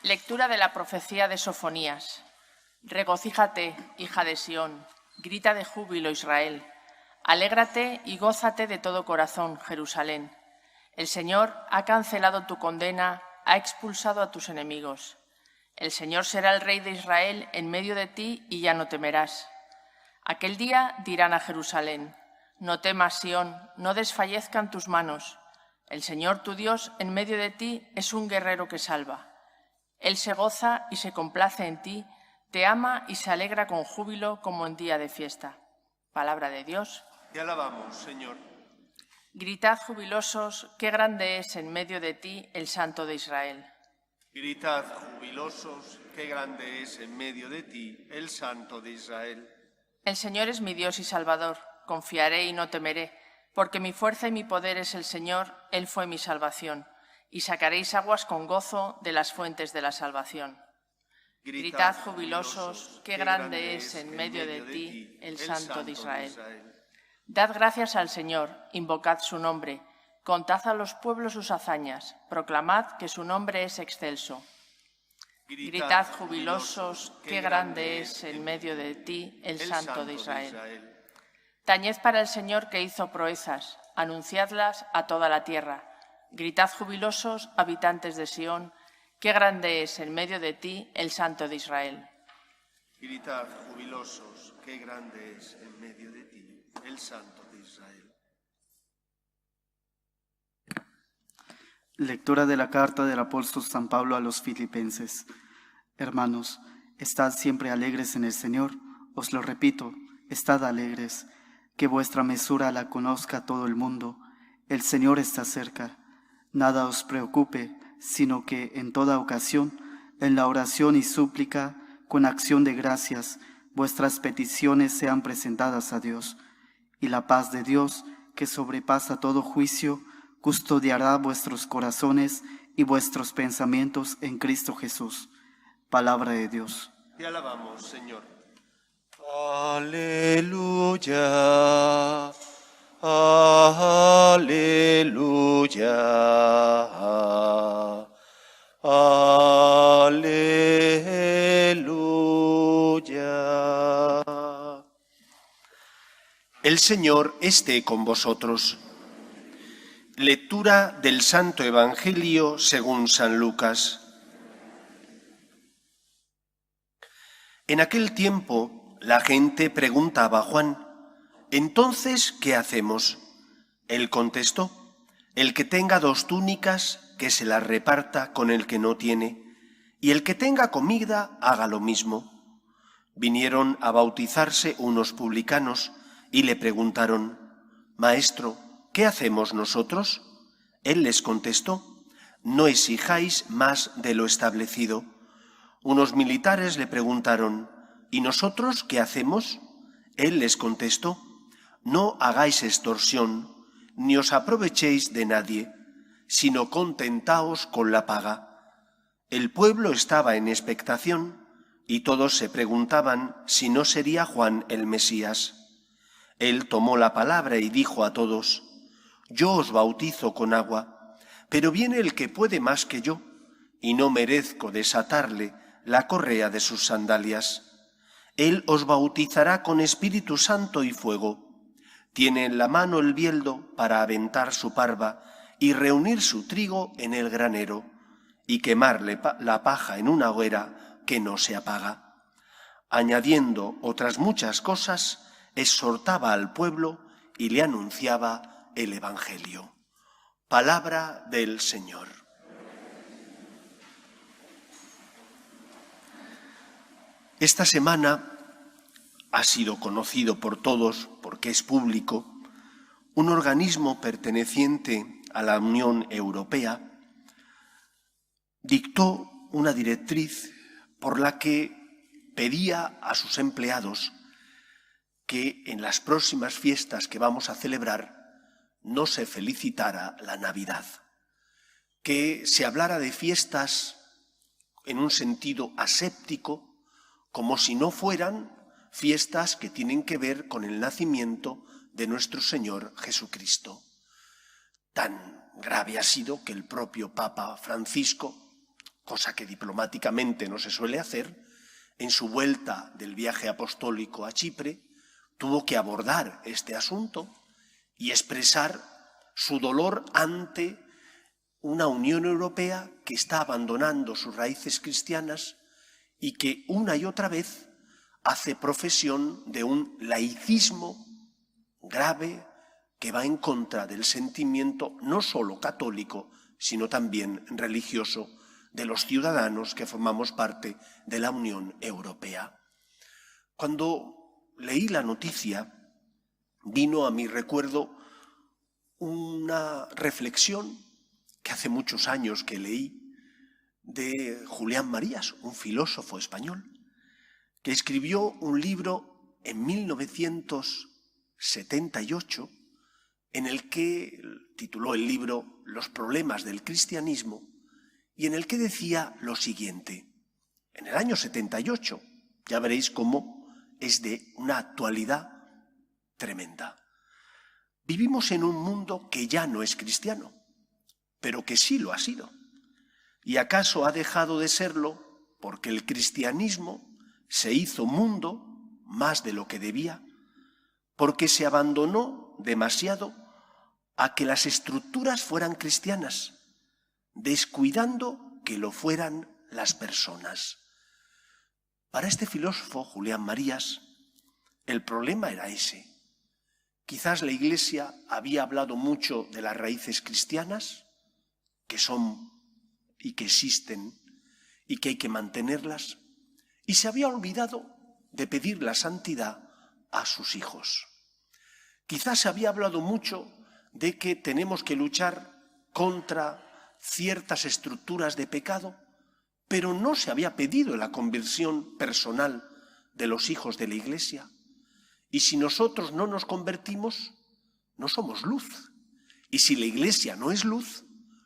Lectura de la profecía de Sofonías. Regocíjate, hija de Sión, grita de júbilo, Israel. Alégrate y gózate de todo corazón, Jerusalén. El Señor ha cancelado tu condena, ha expulsado a tus enemigos. El Señor será el Rey de Israel en medio de ti y ya no temerás. Aquel día dirán a Jerusalén: no temas, Sión, no desfallezcan tus manos. El Señor tu Dios en medio de ti es un guerrero que salva. Él se goza y se complace en ti, te ama y se alegra con júbilo como en día de fiesta. Palabra de Dios. Te alabamos, Señor. Gritad jubilosos, qué grande es en medio de ti el Santo de Israel. Gritad jubilosos, qué grande es en medio de ti el Santo de Israel. El Señor es mi Dios y Salvador, confiaré y no temeré, porque mi fuerza y mi poder es el Señor, Él fue mi salvación, y sacaréis aguas con gozo de las fuentes de la salvación. Gritad jubilosos, qué grande es en medio de ti el Santo de Israel. Dad gracias al Señor, invocad su nombre, contad a los pueblos sus hazañas, proclamad que su nombre es excelso. Gritad jubilosos, qué grande es en medio de ti el Santo de Israel. Tañed para el Señor que hizo proezas, anunciadlas a toda la tierra. Gritad jubilosos, habitantes de Sión, qué grande es en medio de ti el Santo de Israel. Gritad jubilosos, qué grande es en medio de ti el Santo de Israel. Lectura de la carta del apóstol San Pablo a los Filipenses. Hermanos, estad siempre alegres en el Señor. Os lo repito, estad alegres. Que vuestra mesura la conozca todo el mundo. El Señor está cerca. Nada os preocupe, sino que en toda ocasión, en la oración y súplica, con acción de gracias, vuestras peticiones sean presentadas a Dios. Y la paz de Dios, que sobrepasa todo juicio, custodiará vuestros corazones y vuestros pensamientos en Cristo Jesús. Palabra de Dios. Te alabamos, Señor. Aleluya, aleluya, aleluya. El Señor esté con vosotros. Lectura del Santo Evangelio según San Lucas. En aquel tiempo, la gente preguntaba a Juan: «¿Entonces qué hacemos?». Él contestó: «El que tenga 2 túnicas, que se las reparta con el que no tiene, y el que tenga comida, haga lo mismo». Vinieron a bautizarse unos publicanos y le preguntaron: «Maestro, ¿qué hacemos nosotros?». Él les contestó: «No exijáis más de lo establecido». Unos militares le preguntaron: «¿Y nosotros qué hacemos?». Él les contestó: «No hagáis extorsión, ni os aprovechéis de nadie, sino contentaos con la paga». El pueblo estaba en expectación y todos se preguntaban si no sería Juan el Mesías. Él tomó la palabra y dijo a todos: «Yo os bautizo con agua, pero viene el que puede más que yo, y no merezco desatarle la correa de sus sandalias. Él os bautizará con Espíritu Santo y fuego. Tiene en la mano el bieldo para aventar su parva y reunir su trigo en el granero, y quemarle la paja en una hoguera que no se apaga». Añadiendo otras muchas cosas, exhortaba al pueblo y le anunciaba el Evangelio. Palabra del Señor. Esta semana ha sido conocido por todos, porque es público, un organismo perteneciente a la Unión Europea dictó una directriz por la que pedía a sus empleados que en las próximas fiestas que vamos a celebrar no se felicitara la Navidad, que se hablara de fiestas en un sentido aséptico, como si no fueran fiestas que tienen que ver con el nacimiento de nuestro Señor Jesucristo. Tan grave ha sido que el propio Papa Francisco, cosa que diplomáticamente no se suele hacer, en su vuelta del viaje apostólico a Chipre, tuvo que abordar este asunto y expresar su dolor ante una Unión Europea que está abandonando sus raíces cristianas y que una y otra vez hace profesión de un laicismo grave que va en contra del sentimiento no solo católico, sino también religioso de los ciudadanos que formamos parte de la Unión Europea. Cuando leí la noticia, vino a mi recuerdo una reflexión que hace muchos años que leí de Julián Marías, un filósofo español, que escribió un libro en 1978 en el que tituló el libro Los problemas del cristianismo y en el que decía lo siguiente. En el año 78, ya veréis cómo es de una actualidad tremenda. Vivimos en un mundo que ya no es cristiano, pero que sí lo ha sido. ¿Y acaso ha dejado de serlo porque el cristianismo se hizo mundo más de lo que debía? Porque se abandonó demasiado a que las estructuras fueran cristianas, descuidando que lo fueran las personas. Para este filósofo, Julián Marías, el problema era ese. Quizás la Iglesia había hablado mucho de las raíces cristianas, que son y que existen y que hay que mantenerlas, y se había olvidado de pedir la santidad a sus hijos. Quizás se había hablado mucho de que tenemos que luchar contra ciertas estructuras de pecado, pero no se había pedido la conversión personal de los hijos de la Iglesia. Y si nosotros no nos convertimos, no somos luz. Y si la Iglesia no es luz,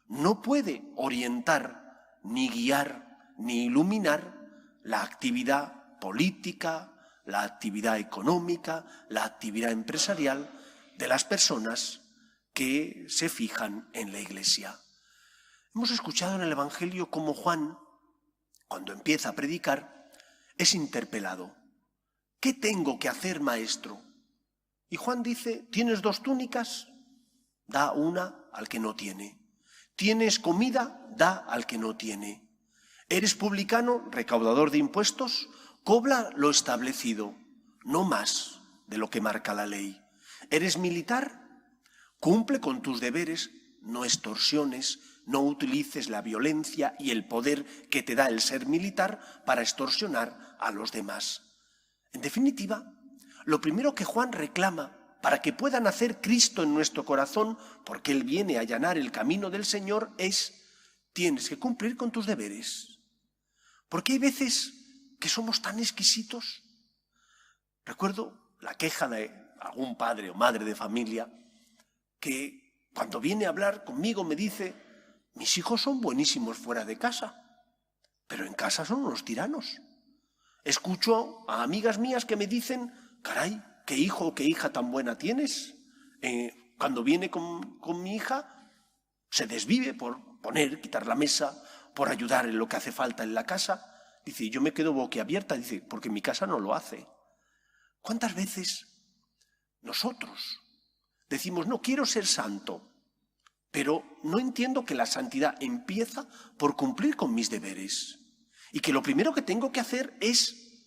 no puede orientar, ni guiar, ni iluminar la actividad política, la actividad económica, la actividad empresarial de las personas que se fijan en la Iglesia. Hemos escuchado en el Evangelio cómo Juan, cuando empieza a predicar, es interpelado. ¿Qué tengo que hacer, maestro? Y Juan dice, ¿tienes 2 túnicas? Da una al que no tiene. ¿Tienes comida? Da al que no tiene. ¿Eres publicano, recaudador de impuestos? Cobra lo establecido, no más de lo que marca la ley. ¿Eres militar? Cumple con tus deberes, no extorsiones, no utilices la violencia y el poder que te da el ser militar para extorsionar a los demás. En definitiva, lo primero que Juan reclama para que pueda nacer Cristo en nuestro corazón, porque Él viene a allanar el camino del Señor, es: tienes que cumplir con tus deberes. Porque hay veces que somos tan exquisitos. Recuerdo la queja de algún padre o madre de familia que cuando viene a hablar conmigo me dice: mis hijos son buenísimos fuera de casa, pero en casa son unos tiranos. Escucho a amigas mías que me dicen: caray, qué hijo o qué hija tan buena tienes. Cuando viene con mi hija, se desvive por quitar la mesa, por ayudar en lo que hace falta en la casa. Dice, yo me quedo boquiabierta, dice, porque mi casa no lo hace. ¿Cuántas veces nosotros decimos, no quiero ser santo, pero no entiendo que la santidad empieza por cumplir con mis deberes? Y que lo primero que tengo que hacer es,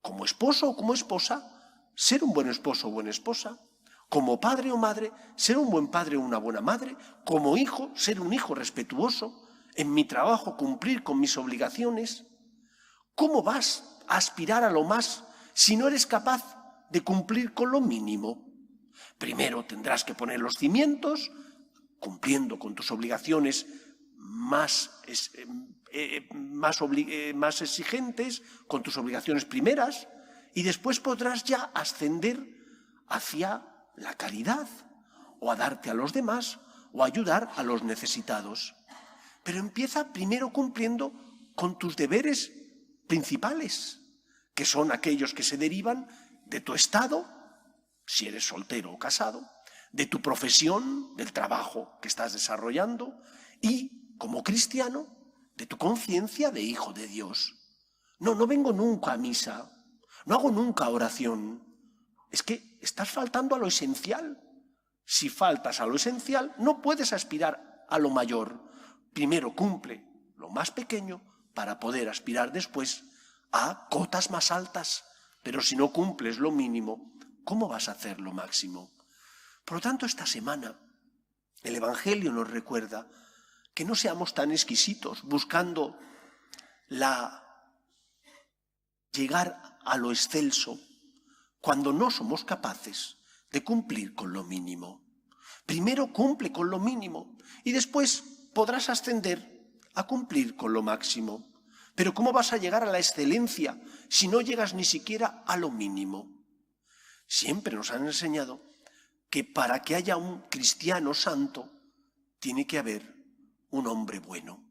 como esposo o como esposa, ser un buen esposo o buena esposa. Como padre o madre, ser un buen padre o una buena madre. Como hijo, ser un hijo respetuoso. En mi trabajo, cumplir con mis obligaciones. ¿Cómo vas a aspirar a lo más si no eres capaz de cumplir con lo mínimo? Primero tendrás que poner los cimientos, cumpliendo con tus obligaciones más exigentes, con tus obligaciones primeras, y después podrás ya ascender hacia la caridad, o a darte a los demás, o a ayudar a los necesitados. Pero empieza primero cumpliendo con tus deberes principales, que son aquellos que se derivan de tu estado, si eres soltero o casado, de tu profesión, del trabajo que estás desarrollando, y como cristiano, de tu conciencia de hijo de Dios. No vengo nunca a misa, no hago nunca oración. Es que estás faltando a lo esencial. Si faltas a lo esencial, no puedes aspirar a lo mayor. Primero cumple lo más pequeño para poder aspirar después a cotas más altas. Pero si no cumples lo mínimo, ¿cómo vas a hacer lo máximo? Por lo tanto, esta semana el Evangelio nos recuerda que no seamos tan exquisitos buscando llegar a lo excelso cuando no somos capaces de cumplir con lo mínimo. Primero cumple con lo mínimo y después podrás ascender a cumplir con lo máximo. Pero ¿cómo vas a llegar a la excelencia si no llegas ni siquiera a lo mínimo? Siempre nos han enseñado que para que haya un cristiano santo tiene que haber un hombre bueno.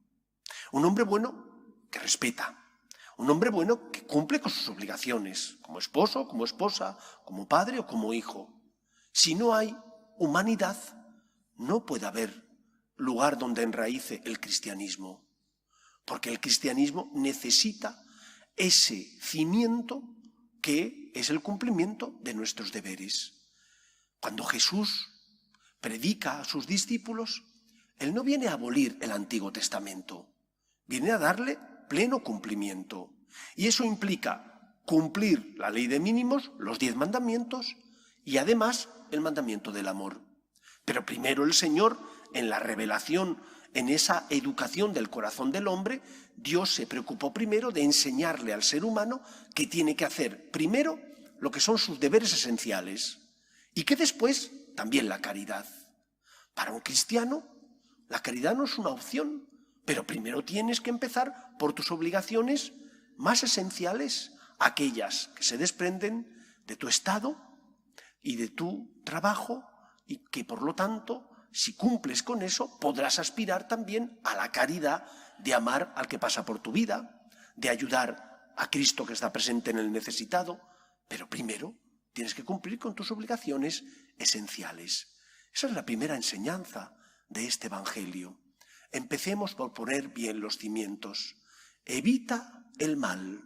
Un hombre bueno que respeta. Un hombre bueno que cumple con sus obligaciones, como esposo, como esposa, como padre o como hijo. Si no hay humanidad, no puede haber lugar donde enraíce el cristianismo. Porque el cristianismo necesita ese cimiento que es el cumplimiento de nuestros deberes. Cuando Jesús predica a sus discípulos, Él no viene a abolir el Antiguo Testamento, viene a darle pleno cumplimiento. Y eso implica cumplir la ley de mínimos, los 10 mandamientos, y además el mandamiento del amor. Pero primero el Señor, en la revelación, en esa educación del corazón del hombre, Dios se preocupó primero de enseñarle al ser humano que tiene que hacer primero lo que son sus deberes esenciales y que después también la caridad. Para un cristiano, la caridad no es una opción, pero primero tienes que empezar por tus obligaciones más esenciales, aquellas que se desprenden de tu estado y de tu trabajo y que por lo tanto, si cumples con eso, podrás aspirar también a la caridad de amar al que pasa por tu vida, de ayudar a Cristo que está presente en el necesitado, pero primero tienes que cumplir con tus obligaciones esenciales. Esa es la primera enseñanza de este Evangelio. Empecemos por poner bien los cimientos. Evita el mal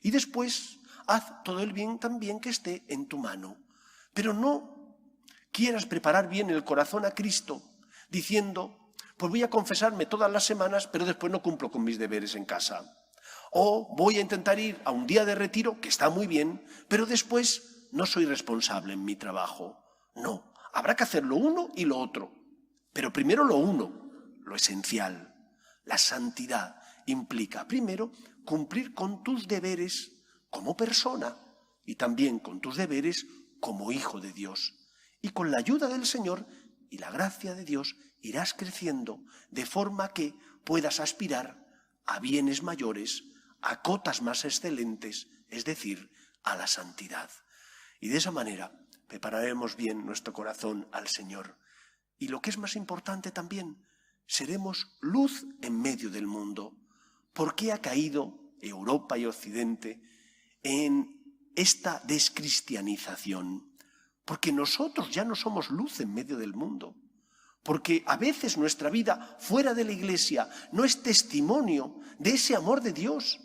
y después haz todo el bien también que esté en tu mano. Pero no quieras preparar bien el corazón a Cristo diciendo, pues voy a confesarme todas las semanas, pero después no cumplo con mis deberes en casa. O voy a intentar ir a un día de retiro, que está muy bien, pero después no soy responsable en mi trabajo. No, habrá que hacer lo uno y lo otro. Pero primero lo uno, lo esencial. La santidad implica primero cumplir con tus deberes como persona y también con tus deberes como hijo de Dios. Y con la ayuda del Señor y la gracia de Dios irás creciendo de forma que puedas aspirar a bienes mayores, a cotas más excelentes, es decir, a la santidad. Y de esa manera prepararemos bien nuestro corazón al Señor. Y lo que es más importante también, seremos luz en medio del mundo. ¿Por qué ha caído Europa y Occidente en esta descristianización? Porque nosotros ya no somos luz en medio del mundo. Porque a veces nuestra vida fuera de la Iglesia no es testimonio de ese amor de Dios.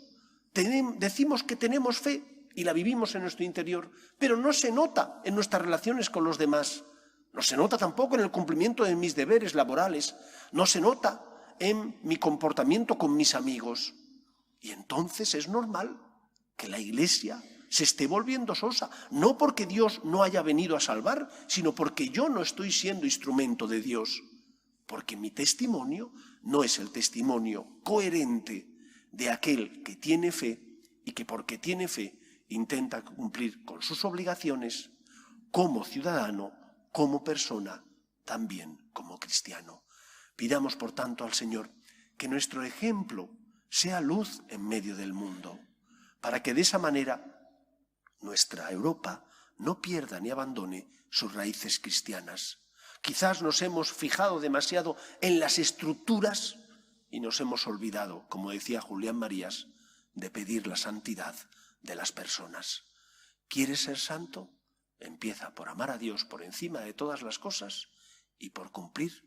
Decimos que tenemos fe y la vivimos en nuestro interior, pero no se nota en nuestras relaciones con los demás. No se nota tampoco en el cumplimiento de mis deberes laborales. No se nota en mi comportamiento con mis amigos. Y entonces es normal que la Iglesia se esté volviendo sosa, no porque Dios no haya venido a salvar, sino porque yo no estoy siendo instrumento de Dios, porque mi testimonio no es el testimonio coherente de aquel que tiene fe y que porque tiene fe intenta cumplir con sus obligaciones como ciudadano, como persona, también como cristiano. Pidamos por tanto al Señor que nuestro ejemplo sea luz en medio del mundo, para que de esa manera nuestra Europa no pierda ni abandone sus raíces cristianas. Quizás nos hemos fijado demasiado en las estructuras y nos hemos olvidado, como decía Julián Marías, de pedir la santidad de las personas. ¿Quieres ser santo? Empieza por amar a Dios por encima de todas las cosas y por cumplir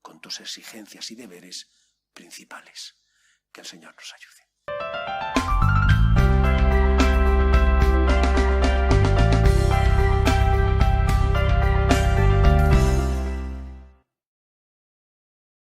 con tus exigencias y deberes principales. Que el Señor nos ayude.